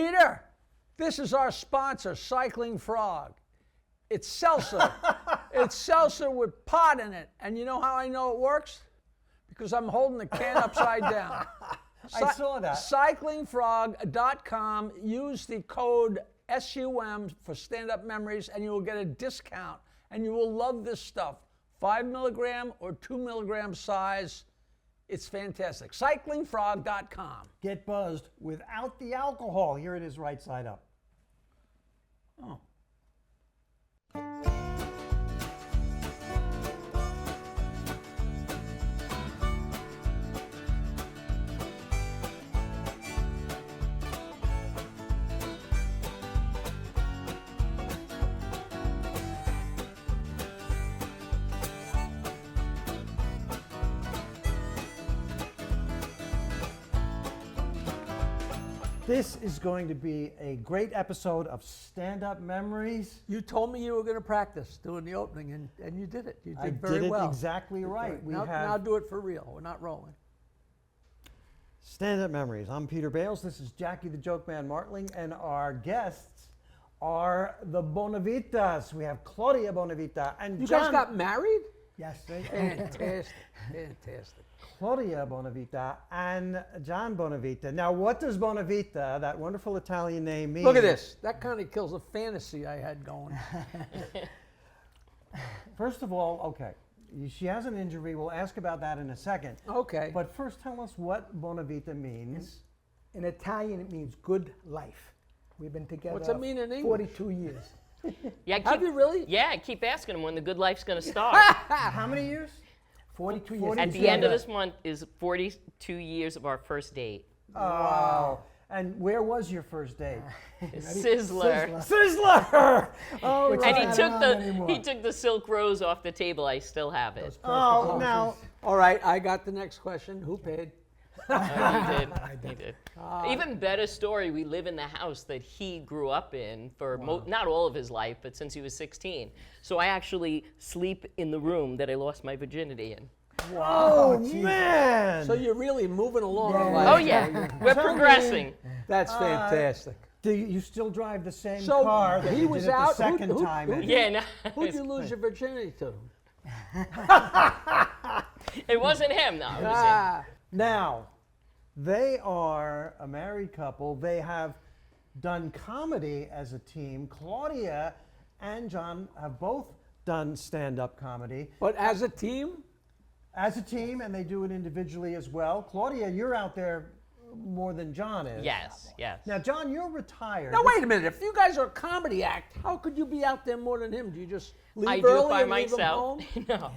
Peter, this is our sponsor, Cycling Frog. It's seltzer. It's seltzer with pot in it. And you know how I know it works? Because I'm holding the can upside down. I saw that. Cyclingfrog.com. Use the code SUM for stand-up memories, and you will get a discount. And you will love this stuff. 5 milligram or 2 milligram size. It's fantastic. Cyclingfrog.com. Get buzzed without the alcohol. Here it is right side up. Oh. This is going to be a great episode of Stand-Up Memories. You told me you were going to practice doing the opening, and you did it. You did I very did well. it exactly right. Now do it for real. We're not rolling. Stand-Up Memories. I'm Peter Bales. This is Jackie the Joke Man Martling, and our guests are the BonaVitas. We have Claudia BonaVita and You John. guys got married? Yes. Fantastic. Fantastic. Claudia BonaVita and John BonaVita. Now, what does BonaVita, that wonderful Italian name, mean? Look at this. That kind of kills a fantasy I had going. First of all, okay, she has an injury. We'll ask about that in a second. Okay. But first, tell us what BonaVita means. In Italian, it means good life. We've been together What's it mean in English? 42 years. Yeah, Have you really? Yeah, I keep asking him when the good life's going to start. How many years? 42 years. At the end of this month is 42 years of our first date. Wow. And where was your first date? Sizzler. Sizzler! Oh, Which right. And is he not took around anymore. he took the silk rose off the table. I still have it. Oh, now, All right, I got the next question. Who paid? He did. Even better story, we live in the house that he grew up in for not all of his life, but since he was 16. So I actually sleep in the room that I lost my virginity in. oh, man! So you're really moving along. Yeah. in life. Oh yeah, we're progressing. That's fantastic. Do you still drive the same So car that he you was did it out. the second Who- time? who- in? Yeah, no, Who'd you lose your virginity to? it wasn't him. No, it was him. Ah, Now, they are a married couple. They have done comedy as a team. Claudia and John have both done stand-up comedy but as a team? as a team, and they do it individually as well. Claudia, you're out there more than John is. Yes. Now, John, you're retired. Now wait a minute. If you guys are a comedy act, how could you be out there more than him? Do you just leave I do early it by and leave him myself. home? No,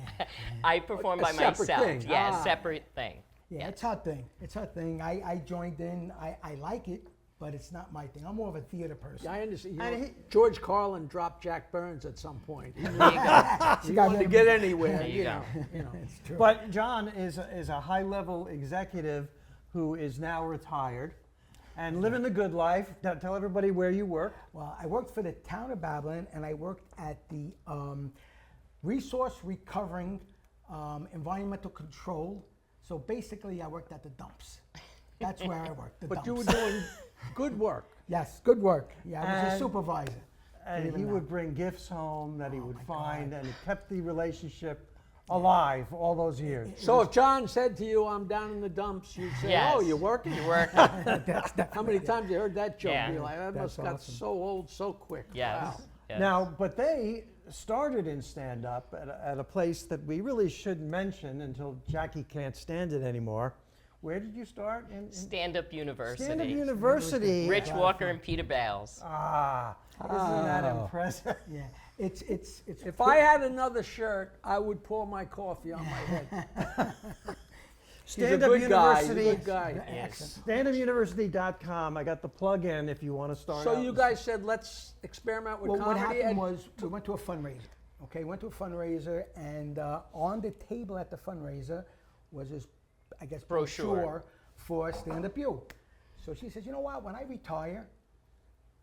I perform A by separate myself. thing. Yeah, Ah. separate thing. Yeah, it's her thing. It's her thing. I joined in. I like it, but it's not my thing. I'm more of a theater person. Yeah, I understand. You And know, he- George Carlin dropped Jack Burns at some point. He There you go. he wanted to get anywhere. There you go. It's true. But John is a high-level executive who is now retired and living the good life. Now, tell everybody where you work. Well, I worked for the town of Babylon, and I worked at the Resource Recovering Environmental Control. So basically, I worked at the dumps. That's where I worked, the But dumps. you were doing good work. Yes, good work. Yeah, I was And- a supervisor. And Believe it he or would not. bring gifts home that he would my find, God. and it kept the relationship alive all those years. So if John said to you, "I'm down in the dumps," you'd say, Yes. "Oh, you're working." You work. That's How many times you heard that joke? Yeah. You're like, "That must That's got awesome. so old so quick." Yes. Wow. yes. Now, but they started in stand-up at a place that we really shouldn't mention until Jackie can't stand it anymore. Where did you start? In Stand-up University. Stand-up University. Rich Walker and Peter Bales. Ah, isn't that impressive? Yeah, it's If I had another shirt, I would pour my coffee on my head. He's a Stand-Up good guy. He's a University. good guy. Yes. StandUpUniversity.com. I got the plug-in if you want to start. So out. you guys said, "Let's experiment with well, what comedy." happened and- was we went to a fundraiser. Okay, went to a fundraiser, and on the table at the fundraiser was this, I guess, Brochure. for Stand Up U. So she says, "You know what? When I retire,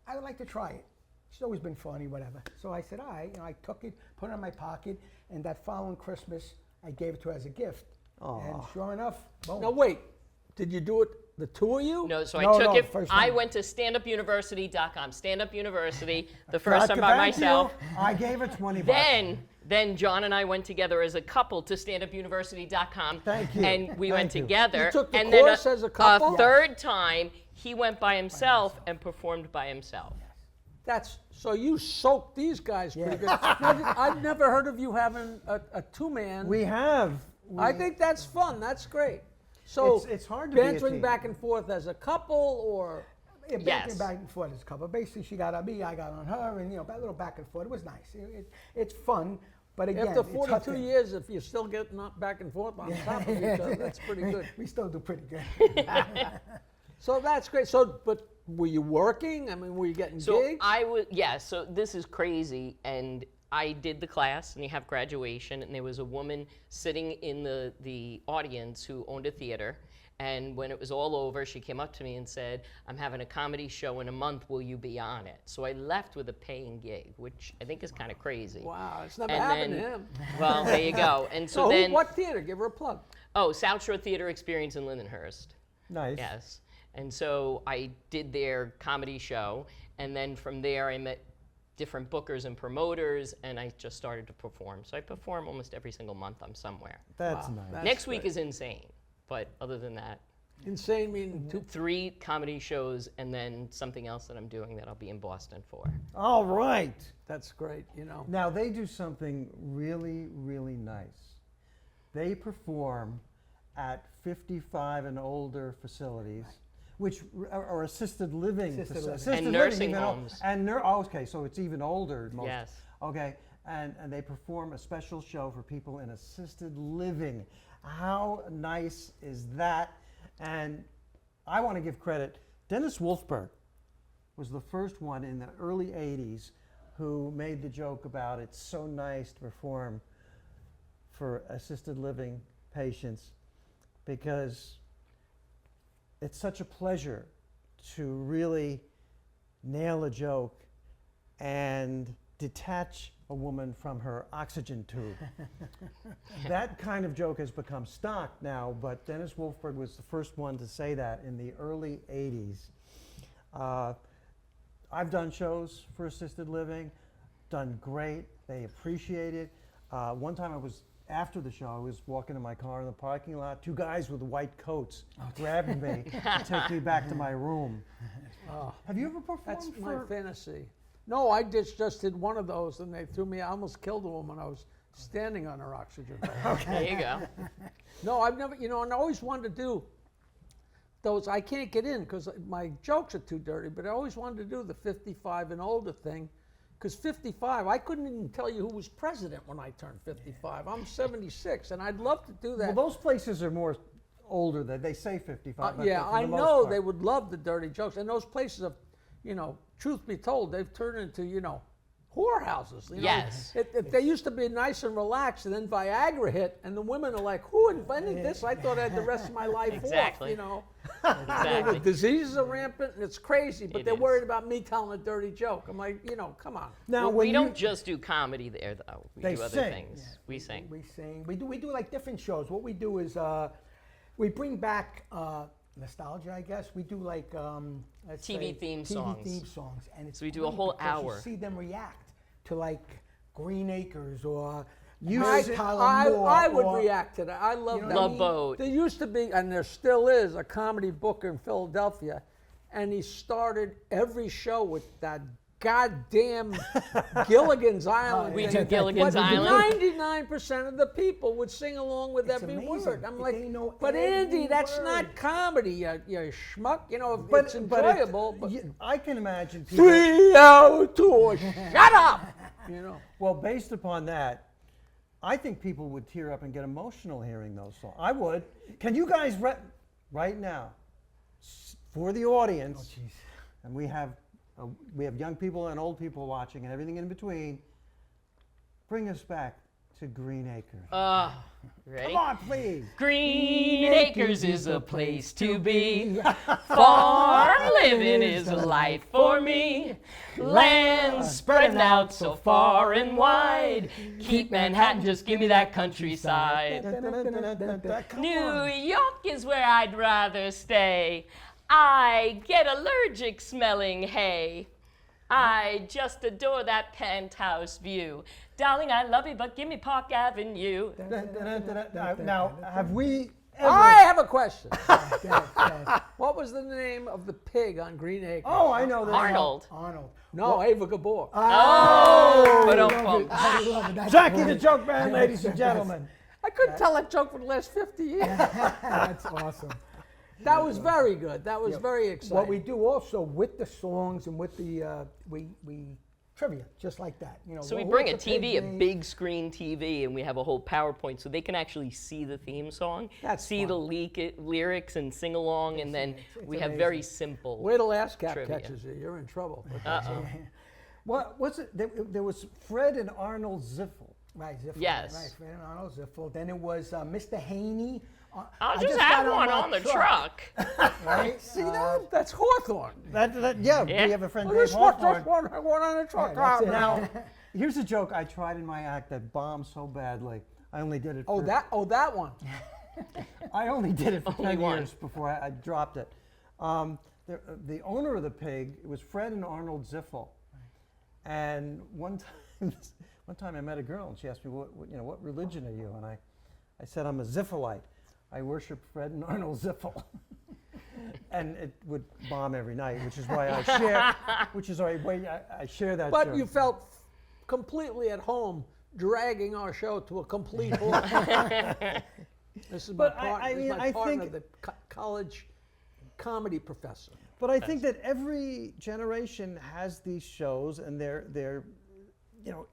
I would like to try it." She's always been funny, whatever. So I said, "All right." I took it, put it in my pocket, and that following Christmas, I gave it to her as a gift. And sure enough, boom. Now wait, did you do it The two of you? No, so No, I took no, it. first I time. went to standupuniversity.com. Stand Up University, the Got first to time by thank you. myself. I gave her 20 bucks. Then John and I went together as a couple to standupuniversity.com. Thank you. And we went Thank you. together. You took the and course then as a couple? A third time, he went by himself and performed by himself. That's so you soaked these guys pretty good. Yeah. Now, I've never heard of you having a two-man. We have. I think that's fun. That's great. So It's hard to be a bantering team. back and forth as a couple, or Yeah, Yes. back and forth as a couple. Basically, she got on me, I got on her, and that little back and forth. It was nice. It's fun, but again, after it's 42 hard to- years, if you're still getting up back and forth on top of each other, that's pretty good. We still do pretty good. So that's great. So, but were you working? I mean, were you getting So gigs? I was, yeah, so this is crazy. And I did the class, and you have graduation, and there was a woman sitting in the audience who owned a theater. And when it was all over, she came up to me and said, I'm having a comedy show in a month. Will you be on it? So I left with a paying gig, which I think is kind of crazy. Wow, it's never And happened then- to him. Well, there you go. And so So then, what theater? Give her a plug. oh, South Shore Theater Experience in Lindenhurst. Nice. Yes. And so I did their comedy show, and then from there I met different bookers and promoters, and I just started to perform. So I perform almost every single month. I'm somewhere. That's Wow, nice. that's Next week great. is insane, but other than that, Insane meaning two. 3 comedy shows and then something else that I'm doing that I'll be in Boston for. All right. That's great. You know. Now they do something really, really nice. They perform at 55 and older facilities, which are assisted living, Assisted faci- living. assisted And living, nursing even o- homes. And okay, so it's even older. Most, Yes. Okay, and they perform a special show for people in assisted living. How nice is that? And I want to give credit. Dennis Wolfberg was the first one in the early 80s who made the joke about it's so nice to perform for assisted living patients because it's such a pleasure to really nail a joke and detach a woman from her oxygen tube. That kind of joke has become stock now, but Dennis Wolfberg was the first one to say that in the early 80s. I've done shows for assisted living, done great. They appreciate it. One time after the show, I was walking in my car in the parking lot. 2 guys with white coats grabbed me to take me back to my room. Have you ever performed That's my for... fantasy. No, I just did one of those, and they threw me. I almost killed a woman. I was standing on her oxygen. There you go. No, I've never. And I always wanted to do those. I can't get in because my jokes are too dirty. But I always wanted to do the 55 and older thing, because 55, I couldn't even tell you who was president when I turned 55. I'm 76, and I'd love to do that. Well, those places are more older. They say 55. but Yeah, for I the most know part. they would love the dirty jokes, and those places have, truth be told, they've turned into, whorehouses. Yes. They used to be nice and relaxed, and then Viagra hit, and the women are like, "Who invented this? I thought I had the rest of my life Exactly. off." Exactly. The diseases are rampant, and it's crazy, but It they're is. worried about me telling a dirty joke. I'm like, come on. Now, Well, when we you, don't just do comedy there, though. We They do other sing. things. We sing. We sing. We do like different shows. What we do is we bring back nostalgia, I guess. We do like let's TV say theme TV songs. theme songs, and it's So we do a great whole because hour. You see them react to like Green Acres or I would react to that. I love You know that. what I Love mean? Boat. There used to be, and there still is, a comedy booker in Philadelphia, and he started every show with that goddamn Gilligan's Island. We thing. do Gilligan's But Island. 99% of the people would sing along with It's every amazing. word. I'm like, They know but Andy, every that's word." not comedy, you schmuck. It's enjoyable, but I can imagine people... 3 hours tour, shut up! Well, based upon that, I think people would tear up and get emotional hearing those songs. I would. Can you guys, right now, for the audience, and we have young people and old people watching and everything in between, bring us back to Green Acres. Ready? Come on, please. Green Acres is a place to be. Farm living is a life for me. Land spreading out so far and wide. Keep Manhattan, just give me that countryside. Come New on. York is where I'd rather stay. I get allergic smelling hay. I just adore that penthouse view. Darling, I love you, but give me Park Avenue. Now, have we ever... I have a question. What was the name of the pig on Green Acres? Oh, I know that. Arnold. Arnold. No, Ava Gabor. Oh, ba-dum-bum. I love it. That's Jackie great. the Joke Man, ladies and gentlemen. I couldn't tell that joke for the last 50 years. That's awesome. That was very good. That was very exciting. What we do also with the songs and with the we trivia just like that. You know. So we what's bring a the pig TV, a name? big screen TV, and we have a whole PowerPoint so they can actually see the theme song, That's see the lyrics and sing along, and then we have very simple. Wait till ASCAP Trivia. catches you. You're in trouble. What was it? There was Fred and Arnold Ziffel. Right, Ziffel. Yes. Right, Fred and Arnold Ziffel. Then it was Mr. Haney. I'll I just got have one my on the truck. Right? See that? That's Hawthorne. Yeah, Yeah. we have a friend, Well, Dave there's one Hawthorne. on the truck. that's it. Now, here's a joke I tried in my act that bombed so badly. I only did it for... that one. I only did it for Only 10 one. years before I dropped it. The owner of the pig was Fred and Arnold Ziffel. And one time I met a girl and she asked me, what religion are you? And I said, I'm a Ziffelite. I worship Fred and Arnold Ziffel. And it would bomb every night, which is why I share that But joke. you felt completely at home dragging our show to a complete halt. This is But my partner, I this is mean, my I partner, think- the college comedy professor. But I think that every generation has these shows, and they're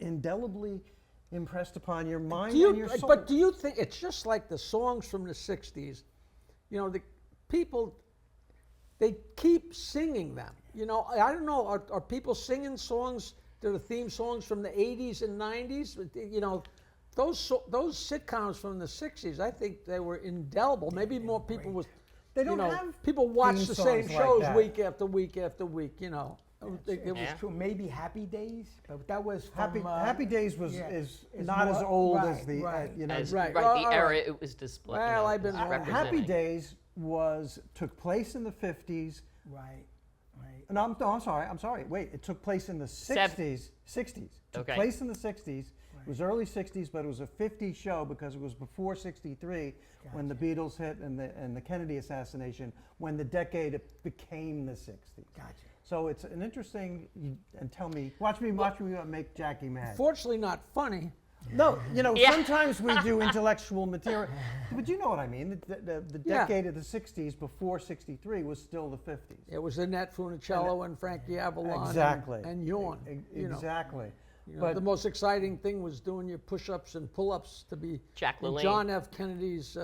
indelibly impressed upon your mind and your soul. But do you think it's just like the songs from the 60s? You know, the people, they keep singing them. You know, I don't know, are people singing songs that are theme songs from the 80s and 90s? You know, those sitcoms from the 60s, I think they were indelible. Maybe more people was, They don't have people watch theme the same songs like shows that. week after week after week, you know. It was Yeah. True, maybe Happy Days, but that was from, Happy Days is it's not as more- old as right, the right. As, Right. right, Oh, the all era right. it was displayed. Well, I've been wrong. Happy representing. Days took place in the 50s. Right, right. No, I'm sorry. Wait, it took place in the 60s. 60s. Took Okay. place in the 60s. It was early 60s, but it was a 50s show because it was before 63 when the Beatles hit and the Kennedy assassination, when the decade became the 60s. Gotcha. So it's an interesting, and tell me, watch me make Jackie mad. fortunately not funny. No, Yeah. sometimes we do intellectual material, but you know what I mean. The Yeah. decade of the 60s before 63 was still the 50s. It was Annette Funicello and Frankie Avalon Exactly. and Yorn. You know. Exactly. You know, But the most exciting thing was doing your push-ups and pull-ups to be Jack in LaLanne. John F. Kennedy's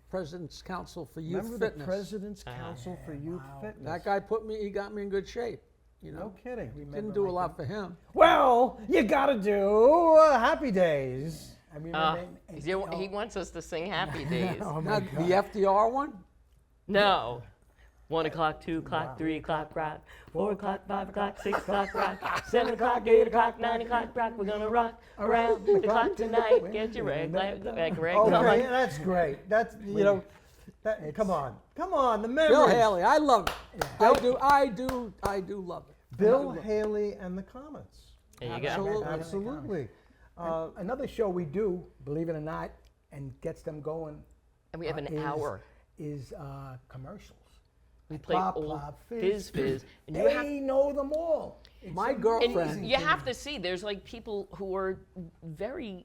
President's Council for Youth remember Fitness. the President's Council for Youth Fitness? That guy he got me in good shape. You know, No kidding. didn't do a lot for him. Well, you gotta do Happy Days. I remember. He wants us to sing Happy Days. Oh Now, my the God. FDR one? No. 1 o'clock, 2 o'clock, 3 o'clock, rock. 4 o'clock, 5 o'clock, 6 o'clock, rock. 7 o'clock, 8 o'clock, 9 o'clock, rock. We're gonna rock around the clock tonight. Get your rag on. Okay, that's great. That's come on, the memories. Bill Haley, I love it. I do love it. Bill Haley and the Comets. There you go. Absolutely. Absolutely. Another show we do, believe it or not, and gets them going. And we have an is- hour. Is commercials. We play Plop, old plop, fizz, fizz. And you They have know them all. It's My amazing girlfriend- And you to have me. to see, there's like people who are very,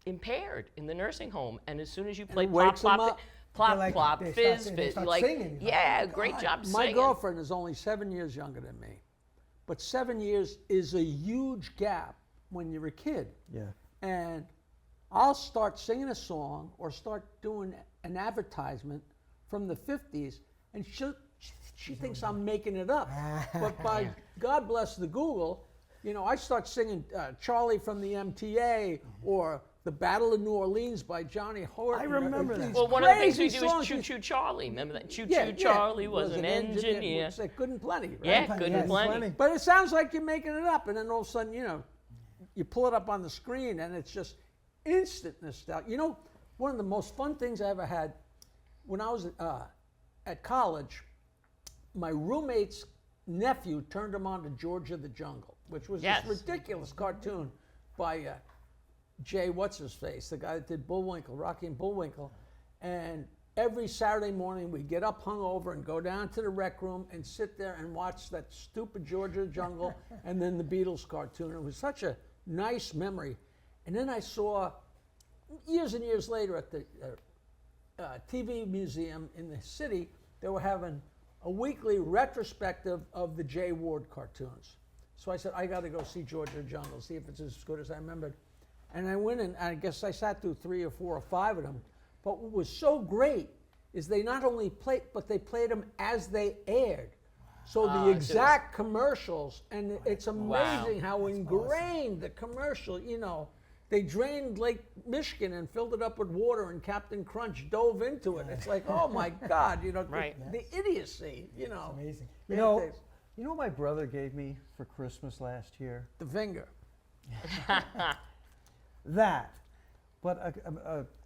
impaired in the nursing home, and as soon as you play it plop, wakes 'em plop, up. plop, They're like- plop, they fizz, start- they fizz, start like, singing. You're like, yeah, oh my great God. job My singing. girlfriend is only 7 years younger than me, but 7 years is a huge gap when you're a kid. Yeah. And I'll start singing a song or start doing an advertisement from the 50s, and she thinks I'm making it up. But by God bless the Google, I start singing Charlie from the MTA or the the Battle of New Orleans by Johnny Horton. I remember that. These Well, one of the things we crazy do is songs. Choo Choo Charlie. Remember that? Choo Yeah, Choo yeah. Charlie was an engineer. Was it Good and Plenty, right? Yeah, Plenty, good yes. and plenty. Plenty. But it sounds like you're making it up, and then all of a sudden, you pull it up on the screen, and it's just instant nostalgia. One of the most fun things I ever had when I was at college, my roommate's nephew turned him on to George of the Jungle, which was Yes. this ridiculous cartoon by Jay What's-His-Face, the guy that did Bullwinkle, Rocky and Bullwinkle. And every Saturday morning we'd get up hungover and go down to the rec room and sit there and watch that stupid George of the Jungle and then the Beatles cartoon. It was such a nice memory. And then I saw, years and years later at the TV museum in the city, they were having a weekly retrospective of the Jay Ward cartoons. So I said, I got to go see George of the Jungle, see if it's as good as I remembered. And I went and I guess I sat through 3 or 4 or 5 of them. But what was so great is they not only played, but they played them as they aired. So Ah, the so exact commercials, and it's amazing Wow. how ingrained the commercial, they drained Lake Michigan and filled it up with water, and Captain Crunch dove into it. It's like, oh my God, Right. the idiocy, Amazing. You know what my brother gave me for Christmas last year? the finger. That. But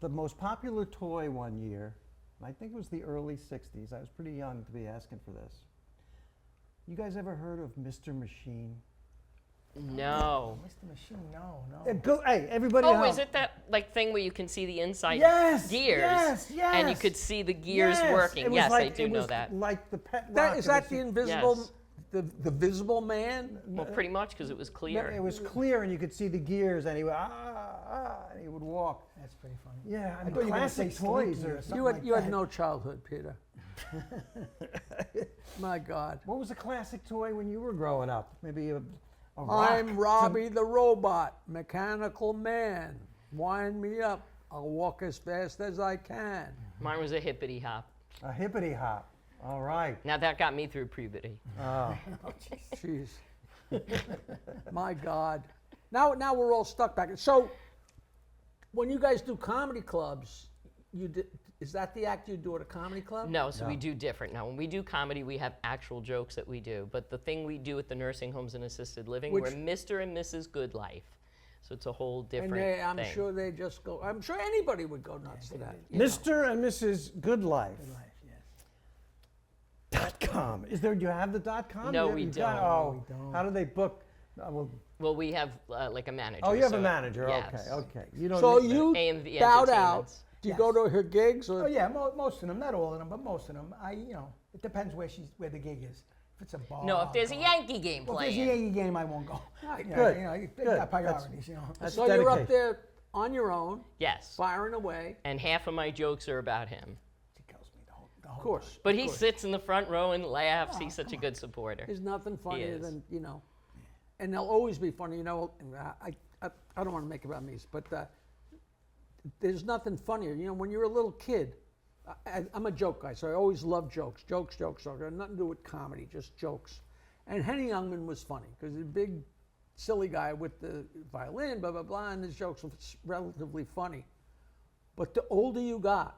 the most popular toy one year, and I think it was the early 60s, I was pretty young to be asking for this. You guys ever heard of Mr. Machine? No. Mr. Machine, no. Hey, everybody at Oh, home. is it that thing where you can see the inside Yes, gears? yes, And you yes. could see the gears Yes, working. it was Yes, I like- do it know was that. Like the pet rock That, is of that the the invisible, Yes. the visible man? Well, pretty much because it was clear. It was clear, and you could see the gears, and he would and he would walk. That's pretty funny. Yeah, I I mean, thought you were gonna classic say toys Slinky are. or something. You had, like you had that. no childhood, Peter. My God. What was a classic toy when you were growing up? Maybe a rock. I'm Robbie the Robot, mechanical man. Wind me up. I'll walk as fast as I can. Mine was a hippity hop. A hippity hop. All right. Now that got me through puberty. Oh. Jeez. My God. Now we're all stuck back. So when you guys do comedy clubs, is that the act you do at a comedy club? No, so we do different. Now, when we do comedy, we have actual jokes that we do. But the thing we do at the nursing homes and assisted living, we're Mr. and Mrs. Good Life. So it's a whole And different I'm thing. sure they just go, I'm sure anybody would go nuts to that. Mr. and Mrs. Good Life. Good life, yes. .com. Is there? Do you have the .com? No, You- we you've got- don't. oh, We don't. How do they book? Well, we have like a manager. Oh, you have a so- manager. yes. Okay. You don't. So need- you AMV bowed out. Entertainments. Do you go to her gigs? Or Oh yeah, most of them, not all of them, but most of them. It depends where the gig is. If it's a bar. No, if there's a I'll go. Yankee game Well, if there's a playing. Yankee game, I won't go. Right, good, They've good. got priorities, That's So you're up dedication. there on your own, Yes. firing away. And half of my jokes are about him. She kills me the whole Of course. But he sits in the front row and laughs. He's such a good supporter. There's nothing funnier is. than, and they'll always be funny. I don't want to make it about me, but there's nothing funnier. When you're a little kid, I'm a joke guy, so I always love jokes. Jokes. It had nothing to do with comedy, just jokes. And Henny Youngman was funny because he's a big, silly guy with the violin, blah, blah, blah, and his jokes were relatively funny. But the older you got,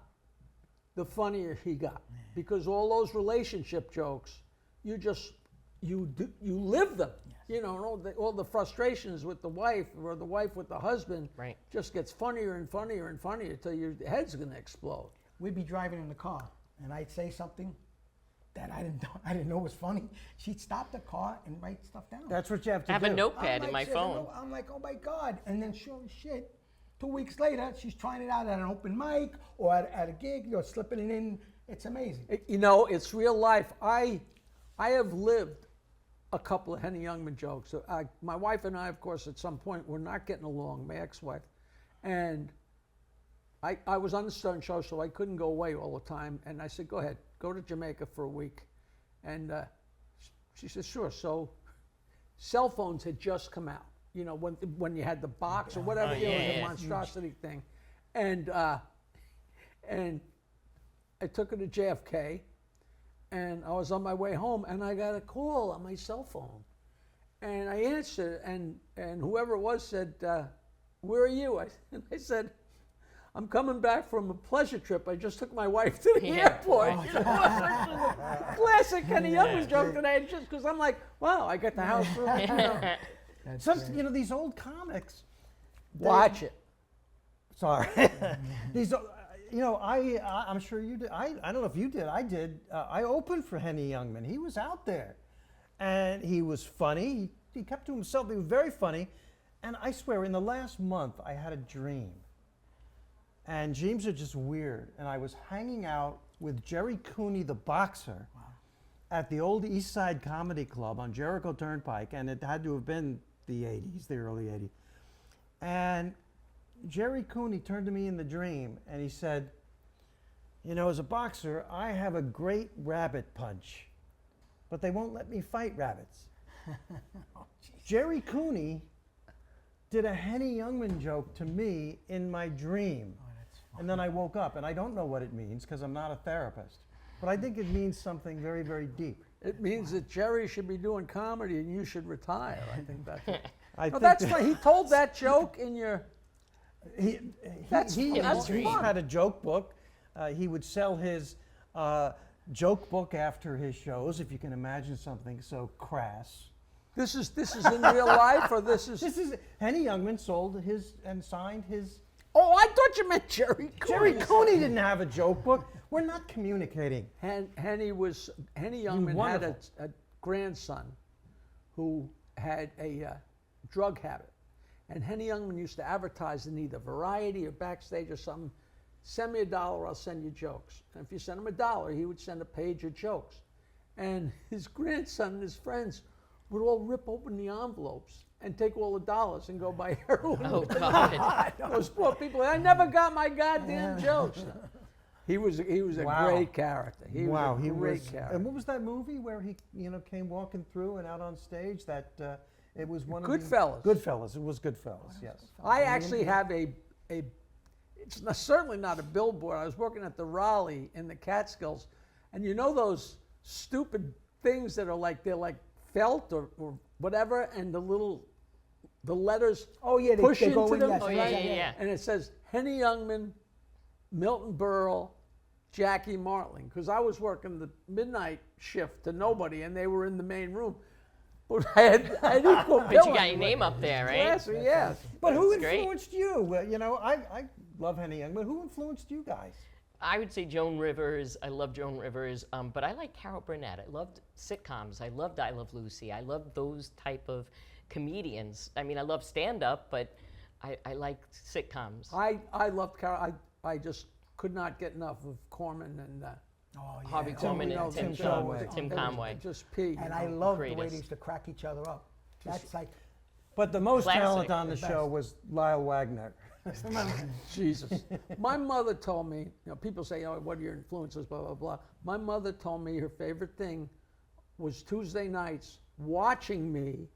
the funnier he got. Because all those relationship jokes, you live them. And all the frustrations with the wife or the wife with the husband Right. just gets funnier and funnier and funnier until your head's going to explode. We'd be driving in the car, and I'd say something that I didn't know was funny. She'd stop the car and write stuff down. That's what you have to I have do. a notepad in I'm my like, phone. I'm like, oh my God. And then sure as shit, 2 weeks later, she's trying it out at an open mic or at a gig, slipping it in. It's amazing. It's real life. I have lived a couple of Henny Youngman jokes. My wife and I, of course, at some point, were not getting along, my ex-wife. And I was on the Stern Show, so I couldn't go away all the time. And I said, go ahead, go to Jamaica for a week. And she said, sure. So cell phones had just come out, when you had the box or whatever, the monstrosity thing. And I took her to JFK, and I was on my way home, and I got a call on my cell phone. And I answered, and whoever it was said, where are you? And I said, I'm coming back from a pleasure trip. I just took my wife to the airport. You know, classic Henny Youngman joke that I had just because I'm like, wow, I got the house room. You know. You know, these old comics. Watch it. Sorry. These, you know, I'm sure you did. I don't know if you did. I did. I opened for Henny Youngman. He was out there, and he was funny. He kept to himself. He was very funny, and I swear, in the last month, I had a dream. And dreams are just weird. And I was hanging out with Jerry Cooney, the boxer, at the old East Side Comedy Club on Jericho Turnpike, and it had to have been the 80s, the early 80s. And Jerry Cooney turned to me in the dream, and he said, you know, as a boxer, I have a great rabbit punch, but they won't let me fight rabbits. Jerry Cooney did a Henny Youngman joke to me in my dream. And then I woke up, and I don't know what it means because I'm not a therapist. But I think it means something very, very deep. It means that Jerry should be doing comedy and you should retire. I think that's it. No, That's why he told that joke in your. He had a joke book. He would sell his joke book after his shows, if you can imagine something so crass. This is in real life, or this is. This is Henny Youngman sold his and signed his. Oh, I thought you meant Jerry Cooney. Jerry Cooney didn't have a joke book. We're not communicating. Henny Youngman had a grandson who had a drug habit, and Henny Youngman used to advertise in either Variety or Backstage or something. Send me $1, I'll send you jokes. And if you send him $1, he would send a page of jokes. And his grandson and his friends would all rip open the envelopes and take all the dollars and go buy heroin. Oh, God. Those poor people. I never got my goddamn jokes. He was a great character. He was a great character. And what was that movie where he came walking through and out on stage? That it was one of Goodfellas. Goodfellas. It was Goodfellas. Yes. I actually have it's certainly not a billboard. I was working at the Raleigh in the Catskills, and you know those stupid things that are they're like felt or whatever, and the letters push they into go in, them, yes, Oh, yeah. and it says Henny Youngman, Milton Berle, Jackie Martling, because I was working the midnight shift to nobody, and they were in the main room. But I had equal But billing. you got your name up there, right? Classy, yes. But who That's great. influenced you? You know, I love Henny Youngman. Who influenced you guys? I would say Joan Rivers. I love Joan Rivers, but I like Carol Burnett. I loved sitcoms. I loved I Love Lucy. I loved those type of comedians. I mean, I love stand-up, but I liked sitcoms. I loved Carol. I just could not get enough of Corman and Harvey Korman and Tim Conway. Tim Conway. just pee. And I love the way Greatest. they used to crack each other up. That's like, But the most Classic. talent on the The show best. was Lyle Wagner. Jesus. My mother told me, people say, oh, what are your influences, blah, blah, blah. My mother told me her favorite thing was Tuesday nights watching me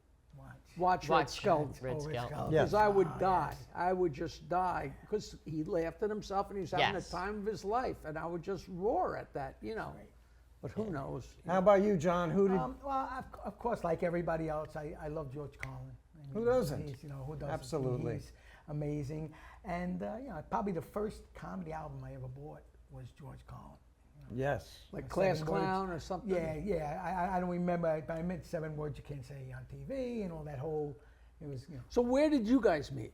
watch Red Skelton. Red Red Skelton. Skelton. Yes. Because I would die. I would just die because he laughed at himself and he was having Yes. the time of his life. And I would just roar at that, But who knows? How about you, John? Who did? well, of course, like everybody else, I love George Carlin. I Who doesn't? He's, who doesn't? Absolutely. He's amazing. And, probably the first comedy album I ever bought was George Carlin. Yes. Like Class 7 Words. Clown or something? Yeah. I don't remember, but I meant 7 Words You Can't Say on TV and all that whole, it was, So where did you guys meet?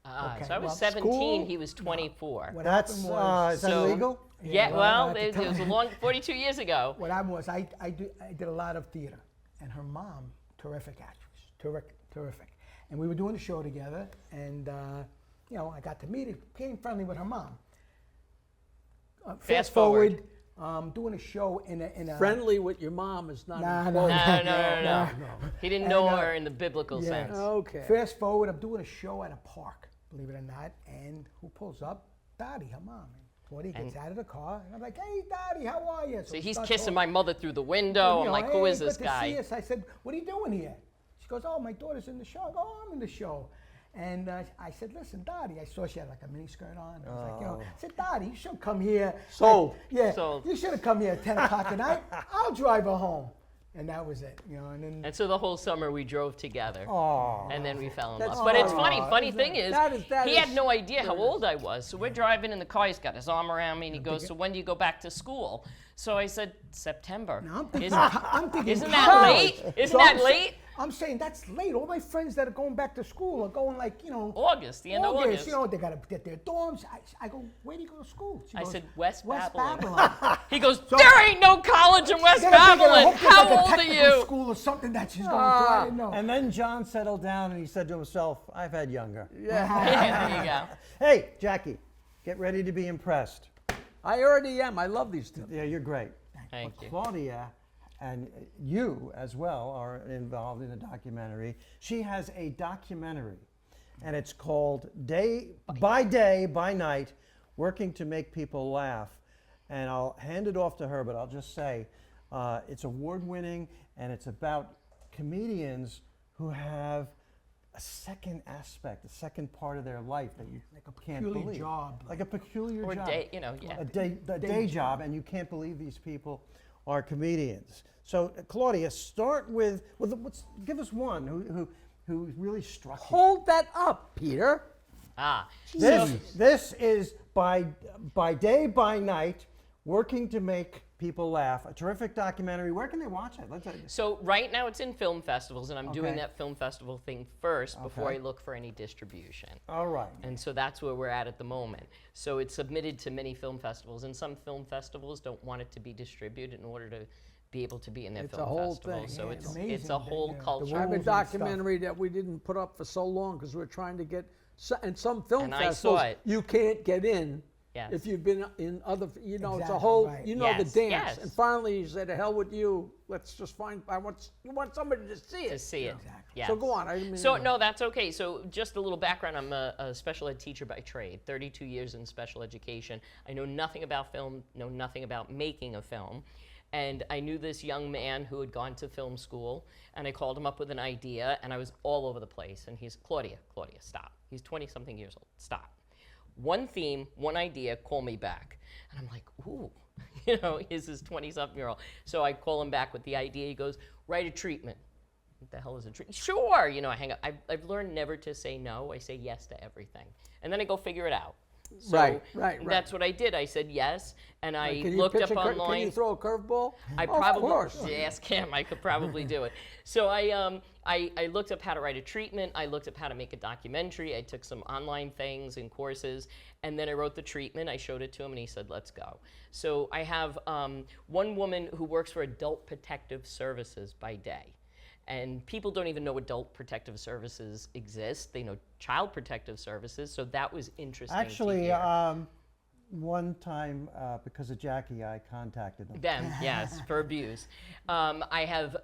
Okay, So I was well, 17. school? He was 24. What That's happened was, is that So- illegal? Yeah, well, well, at the it was a time- long 42 years ago. what happened was I did a lot of theater, and her mom, terrific actress, terrific. And we were doing the show together, and I got to meet her, became friendly with her mom. Fast forward. Doing a show in a Friendly with your mom is not. Nah, in nah, quotes. No. He didn't know And, her in the biblical yeah. sense. Okay. Fast forward, I'm doing a show at a park, believe it or not, and who pulls up? Dottie, her mom. And Claudia gets out of the car, and I'm like, "Hey, Dottie, how are you?" So we he's start kissing talking. my mother through the window. I'm like, who "Hey, is this good to see guy? us." I said, "What are you doing here?" She goes, "Oh, my daughter's in the show." I go, "Oh, I'm in the show." And I said, "Listen, Dottie," I saw she had like a mini skirt on. I was like, I said, "Dottie, you should come here." Sold. Yeah, Sold. you should have come here at 10 o'clock at night. I'll drive her home. and that was it. And then And so the whole summer we drove together. Oh. And then we fell in That's love. But it's funny. funny. Funny thing is, that he is- had no idea how old I was. So we're driving in the car. He's got his arm around me, and he goes, "So when do you go back to school?" So I said, "September." I'm thinking, Isn't, I'm thinking isn't that college. late? Isn't So that I'm sa- late? I'm saying that's late. All my friends that are going back to school are going like, August, the end of August. They got to get their dorms. I go, where do you go to school? She I goes, said, West Babylon. Babylon. He goes, "There ain't no college in West Then I'm thinking, I Babylon. hope there's How like a old are technical you?" school or something that she's going to. I didn't know. And then John settled down and he said to himself, I've had younger. Yeah, there you go. Hey, Jackie, get ready to be impressed. I already am. I love these two. Yeah, you're great. Thank you. Claudia and you as well are involved in a documentary. She has a documentary, and it's called Day by Night, Working to Make People Laugh. And I'll hand it off to her, but I'll just say it's award-winning, and it's about comedians who have a second aspect, a second part of their life that you Like a can't peculiar believe. job. Like a peculiar Or job. day, yeah. A day job, and you can't believe these people are comedians. So, Claudia, start with give us one who really struck you. Hold that up, Peter. This is by day by night, working to make people laugh. A terrific documentary. Where can they watch it? So right now it's in film festivals, and I'm doing Okay. that film festival thing first before Okay. I look for any distribution. All right. And so that's where we're at the moment. So it's submitted to many film festivals, and some film festivals don't want it to be distributed in order to be able to be in their It's film a whole festival. thing. So Yeah, it's it's a amazing whole that, the culture. I have a rules and stuff. documentary that we didn't put up for so long because we're trying to get, and some film And I festivals, saw it. you can't get in Yes. if you've been in other, it's a Exactly, whole, right. the Yes, dance. yes. And finally you said, to hell with you, let's just you want somebody to see it. To see it. Exactly. Yes. So go on. I didn't mean So to- no, that's okay. So just a little background. I'm a special ed teacher by trade, 32 years in special education. I know nothing about film, know nothing about making a film. And I knew this young man who had gone to film school, and I called him up with an idea, and I was all over the place. And he's, Claudia, stop. He's 20-something years old. Stop. One theme, one idea, call me back. And I'm like, ooh, here's this 20-something-year-old. So I call him back with the idea. He goes, write a treatment. What the hell is a treatment? Sure, I hang up. I've learned never to say no. I say yes to everything. And then I go figure it out. So Right. that's what I did. I said yes, and I Can you looked pitch up Can you online. throw a curveball? I Of probably course. ask him. I could probably do it. So I looked up how to write a treatment. I looked up how to make a documentary. I took some online things and courses, and then I wrote the treatment. I showed it to him, and he said, "Let's go." So I have one woman who works for Adult Protective Services by day. And people don't even know adult protective services exist. They know child protective services. So that was interesting. Actually, to hear. one time, because of Jackie, I contacted them. Them, yes, for abuse. I have,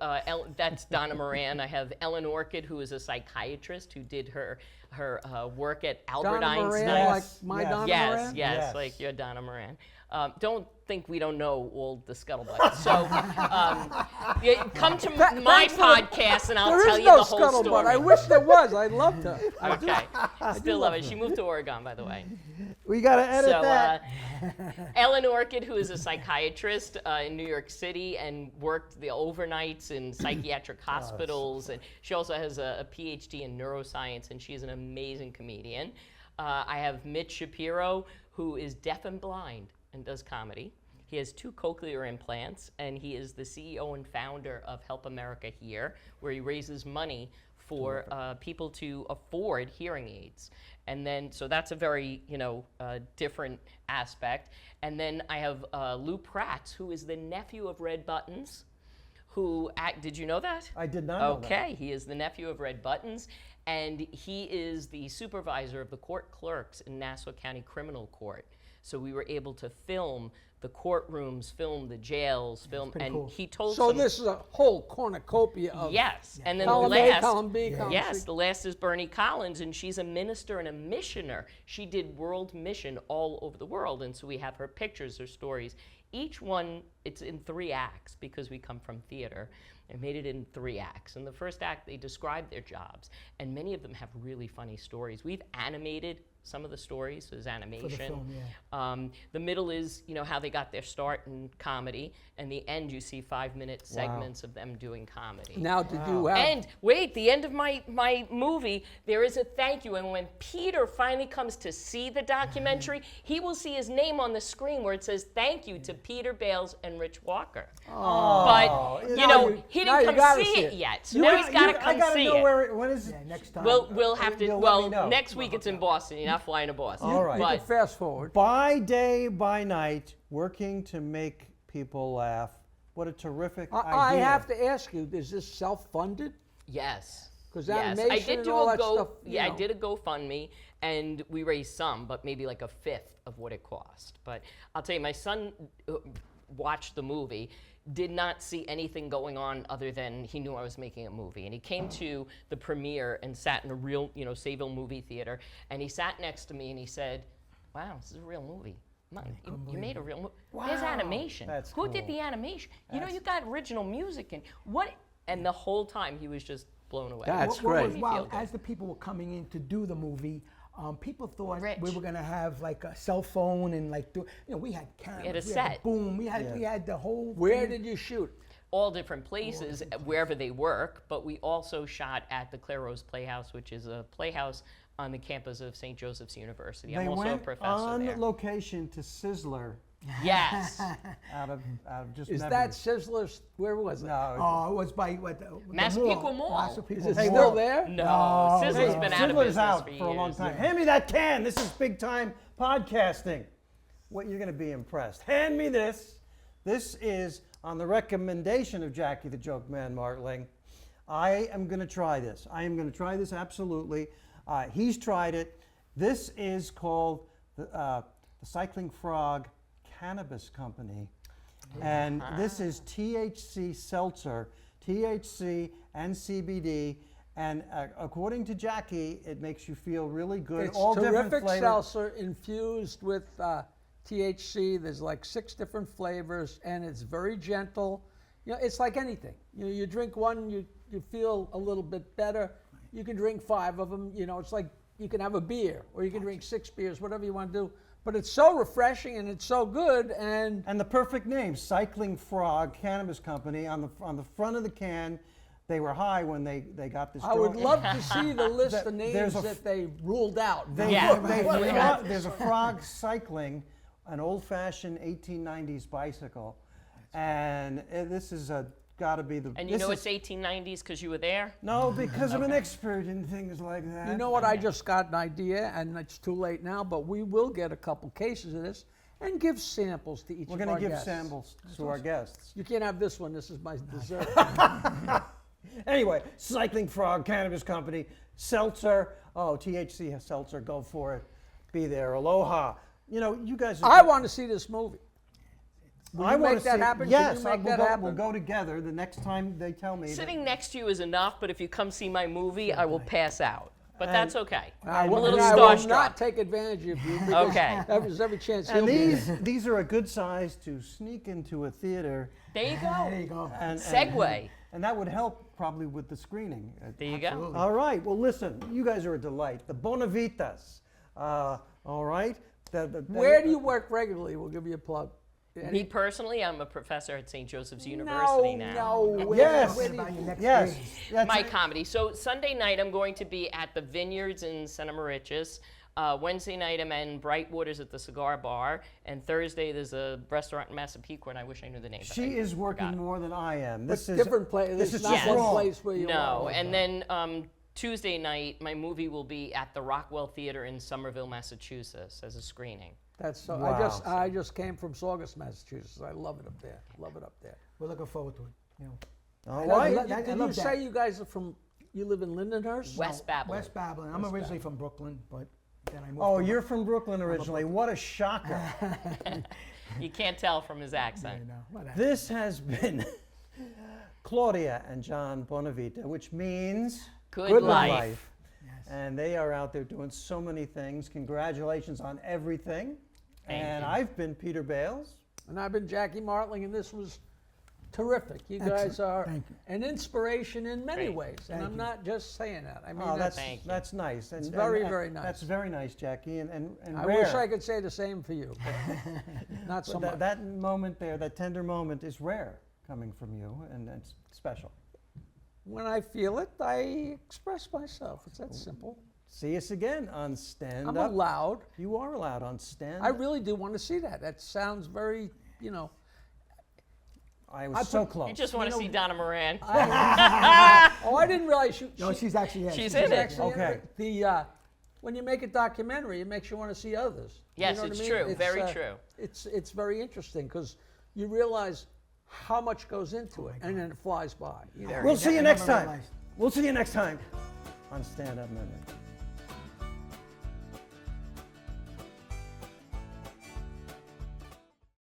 that's Donna Moran. I have Ellen Orchid, who is a psychiatrist who did her work at Albert Donna Einstein. Moran, like Yes, my yes. Donna Yes, Moran? yes, Yes. like your Donna Moran. Don't think we don't know all the scuttlebutt. So come to my thanks for the- podcast and I'll There tell is you no the whole scuttlebutt. story. I wish there was. I'd love to. Okay, still love it. She moved to Oregon, by the way. We got to edit So, that. Ellen Orchid, who is a psychiatrist in New York City and worked the overnights in psychiatric hospitals, and she also has a PhD in neuroscience, and she's an amazing comedian. I have Mitch Shapiro, who is deaf and blind and does comedy. He has 2 cochlear implants, and he is the CEO and founder of Help America Here, where he raises money for people to afford hearing aids. And then, so that's a very, different aspect. And then I have Lou Pratz, who is the nephew of Red Buttons, did you know that? I did not know that. Okay, he is the nephew of Red Buttons, and he is the supervisor of the court clerks in Nassau County Criminal Court. So we were able to film the courtrooms, film the jails, pretty cool. he told So some this is a whole cornucopia of Yes, and then column the A, last, column B, column yes, C. the last is Bernie Collins, and she's a minister and a missioner. She did world mission all over the world, and so we have her pictures, her stories. Each one, it's in 3 acts because we come from theater. I made it in 3 acts. In the first act, they describe their jobs, and many of them have really funny stories. We've animated some of the stories. There's animation. film, yeah. The middle is, how they got their start in comedy, and the end you see 5-minute segments of them doing comedy. Now, did you have? And wait, the end of my movie, there is a thank you. And when Peter finally comes to see the documentary, he will see his name on the screen where it says thank you to Peter Bales and Rich Walker. But, he now didn't you come gotta see see it it. yet. So now he's got to I come gotta see know it. when is it? Yeah, next time. We'll have to, You'll let me know. next week it's in Boston. You're not flying to Boston. All right. You But can fast forward. By day, by night, working to make people laugh. What a terrific idea. I have to ask you: is this self-funded? yes. 'Cause yes. I animation did and do all a that stuff, I did a GoFundMe, and we raised some, but maybe like a fifth of what it cost. But I'll tell you, my son watched the movie, did not see anything going on other than he knew I was making a movie. And he came to the premiere and sat in a real, Sayville movie theater, and he sat next to me and he said, wow, this is a real movie. Mom, you made a real movie. There's animation. That's Who did cool. the animation? You got original music and what? And the whole time he was just blown away. That's What great. was wild, as the people were coming in to do the movie, people thought Rich. we were gonna have like a cell phone and like we had cameras, had a we set. had the boom, we had the whole. Where thing. did you shoot? All different places, wherever they work, but we also shot at the Claire Rose Playhouse, which is a playhouse on the campus of St. Joseph's University. They I'm also a went professor on there. location to Sizzler Yes. out of just Is memory. that Sizzler's? Where was it? No. Oh, it was by what? The Massapequa Mall. Massapequa Is it Mall. still there? No, No, Sizzler's no. been out of Sizzler's business out for for a long years. time. Hand me that can. This is big time podcasting. What, you're going to be impressed. Hand me this. This is on the recommendation of Jackie the Joke Man Martling. I am going to try this. I am going to try this absolutely. He's tried it. This is called the Cycling Frog Cannabis Company. And this is THC seltzer, THC and CBD. And according to Jackie, it makes you feel really good. It's All different terrific flavors. seltzer infused with THC. There's like 6 different flavors, and it's very gentle. It's like anything. You drink one, you feel a little bit better. You can drink 5 of them. It's like you can have a beer, or you can drink 6 beers, whatever you want to do. But it's so refreshing and it's so good. And the perfect name, Cycling Frog Cannabis Company. On the front of the can, they were high when they got this. I would love to see the list of There's names a that they ruled out. There's a frog cycling an old-fashioned 1890s bicycle, and this is got to be the. And this it's 1890s because you were there? No, because I'm an expert in things like that. You know what? I just got an idea, and it's too late now, but we will get a couple cases of this and give samples to each We're of going our to give guests. samples to our guests. You can't have this one. This is my dessert. Anyway, Cycling Frog Cannabis Company, seltzer. Oh, THC seltzer, go for it. Be there. Aloha. You guys. I want to see this movie. Will you wanna make that see- happen? Can Yes, you make we'll that happen? We'll go together the next time they tell me. Sitting next to you is enough, but if you come see my movie, I will pass out. But that's okay. I I'm a will, little and I will starstruck. not take advantage of you. Because Okay. There's every chance he'll And be there. these are a good size to sneak into a theater. There you go. There you go. And Segue. And that would help probably with the screening. There you go. All right. Well, listen, you guys are a delight. The BonaVitas. All right. Where do you work regularly? We'll give you a plug. Me personally, I'm a professor at St. Joseph's University now. No. Yes. Where do About you- your next Yes. gig. That's My it. comedy. So Sunday night, I'm going to be at the Vineyards in Santa Mauritius. Wednesday night, I'm in Brightwaters at the Cigar Bar. And Thursday, there's a restaurant in Massapequa, and I wish I knew the name. but She I is working forgot. more than I am. But This is different place. This It's is not just one wrong. place where you No, are. and then Tuesday night, my movie will be at the Rockwell Theater in Somerville, Massachusetts as a screening. That's so. Wow. I just came from Saugus, Massachusetts. I love it up there. Love it up there. We're looking forward to it. All I right. love- Did I you love say that. you guys are from? You live in Lindenhurst? West Babylon. West Babylon. I'm originally from Brooklyn, but then I moved. Oh, to you're from Brooklyn originally. What a shocker. You can't tell from his accent. You know, whatever. This has been Claudia and John BonaVita, which means Good life. Yes. And they are out there doing so many things. Congratulations on everything. Thank And you. I've been Peter Bales. And I've been Jackie Martling, and this was terrific. You Excellent. guys are Thank you. an inspiration in many Great. ways, and Thank I'm you. not just saying that. I mean, Oh, Thank you. that's nice. It's very, very That's nice. very nice, Jackie, and I rare. wish I could say the same for you, but not so much. That moment there, that tender moment, is rare coming from you, and it's special. When I feel it, I express myself. It's that simple. See us again on Stand I'm Up. allowed. You are allowed on Stand I Up. really do want to see that. That sounds very, I was so close. You just want to see Donna Moran. Oh, I didn't realize No, she's actually She's she's in it. actually Okay. When you make a documentary, it makes you want to see others. Yes, You know what it's I mean? true. Very true. It's very interesting because you realize how much goes into it, and then it flies by. We'll see you next never time. realized. We'll see you next time on Stand Up Minute.